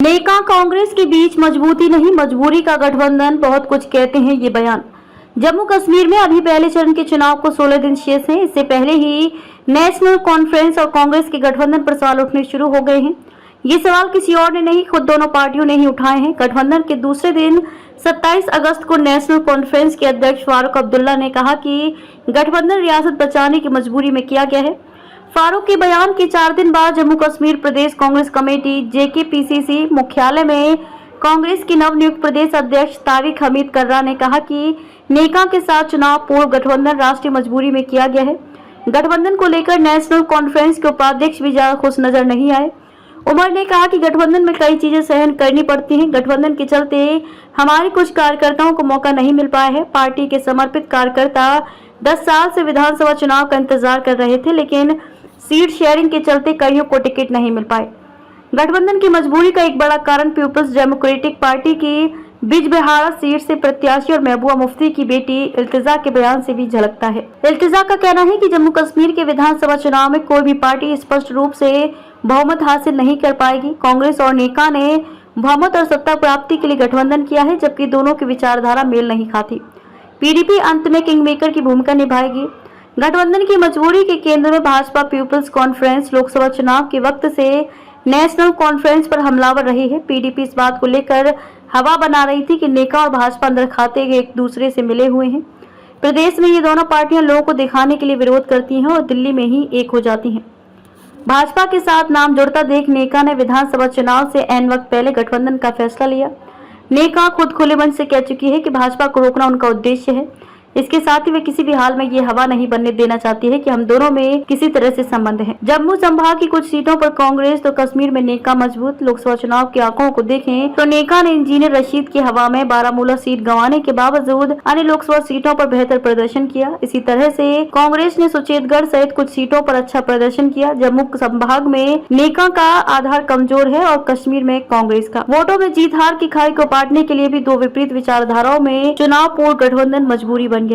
नेका कांग्रेस के बीच मजबूती नहीं मजबूरी का गठबंधन, बहुत कुछ कहते हैं ये बयान। जम्मू कश्मीर में अभी पहले चरण के चुनाव को 16 दिन शेष हैं। इससे पहले ही नेशनल कॉन्फ्रेंस और कांग्रेस के गठबंधन पर सवाल उठने शुरू हो गए हैं। ये सवाल किसी और ने नहीं, खुद दोनों पार्टियों ने ही उठाए हैं। गठबंधन के दूसरे दिन 27 अगस्त को नेशनल कॉन्फ्रेंस के अध्यक्ष फारूक अब्दुल्ला ने कहा कि गठबंधन रियासत बचाने की मजबूरी में किया गया है। फारूक के बयान के 4 दिन बाद जम्मू कश्मीर प्रदेश कांग्रेस कमेटी जेकेपीसीसी मुख्यालय में कांग्रेस के नवनियुक्त प्रदेश अध्यक्ष तारिक हमीद कर्रा ने कहा कि नेका के साथ चुनाव पूर्व गठबंधन राष्ट्रीय मजबूरी में किया गया है। गठबंधन को लेकर नेशनल कॉन्फ्रेंस के उपाध्यक्ष भी ज्यादा खुश नजर नहीं आए। उमर ने कहा कि गठबंधन में कई चीजें सहन करनी पड़ती हैं। गठबंधन के चलते हमारे कुछ कार्यकर्ताओं को मौका नहीं मिल पाया है। पार्टी के समर्पित कार्यकर्ता 10 साल से विधानसभा चुनाव का इंतजार कर रहे थे, लेकिन सीट शेयरिंग के चलते कईयों को टिकट नहीं मिल पाए। गठबंधन की मजबूरी का एक बड़ा कारण पीपल्स डेमोक्रेटिक पार्टी की बिजबिहाड़ा सीट से प्रत्याशी और महबूबा मुफ्ती की बेटी इल्तिजा के बयान से भी झलकता है। इल्तिजा का कहना है कि जम्मू कश्मीर के विधानसभा चुनाव में कोई भी पार्टी स्पष्ट रूप से बहुमत हासिल नहीं कर पाएगी। कांग्रेस और नेका ने बहुमत और सत्ता प्राप्ति के लिए गठबंधन किया है, जबकि दोनों की विचारधारा मेल नहीं खाती। पीडीपी अंत में किंग मेकर की भूमिका निभाएगी। गठबंधन की मजबूरी के केंद्र में भाजपा पीपल्स कॉन्फ्रेंस लोकसभा चुनाव के वक्त से नेशनल कॉन्फ्रेंस पर हमलावर रही है। पीडीपी इस बात को लेकर हवा बना रही थी कि नेका और भाजपा अंदर खाते एक दूसरे से मिले हुए हैं। प्रदेश में ये दोनों पार्टियां लोगों को दिखाने के लिए विरोध करती हैं और दिल्ली में ही एक हो जाती हैं। भाजपा के साथ नाम जुड़ता देख नेका ने विधानसभा चुनाव से ऐन वक्त पहले गठबंधन का फैसला लिया। नेका खुद खुले मन से कह चुकी है कि भाजपा को रोकना उनका उद्देश्य है। इसके साथ ही वे किसी भी हाल में ये हवा नहीं बनने देना चाहती है कि हम दोनों में किसी तरह से संबंध है। जम्मू संभाग की कुछ सीटों पर कांग्रेस तो कश्मीर में नेका मजबूत। लोकसभा चुनाव के आंकड़ों को देखें तो नेका ने इंजीनियर रशीद की हवा में बारामूला सीट गंवाने के बावजूद अन्य लोकसभा सीटों पर बेहतर प्रदर्शन किया। इसी तरह से कांग्रेस ने सुचेतगढ़ सहित कुछ सीटों पर अच्छा प्रदर्शन किया। जम्मू संभाग में नेका का आधार कमजोर है और कश्मीर में कांग्रेस का। वोटों में जीत हार की खाई को पाटने के लिए भी दो विपरीत विचारधाराओं में चुनाव पूर्व गठबंधन मजबूरी बन गया।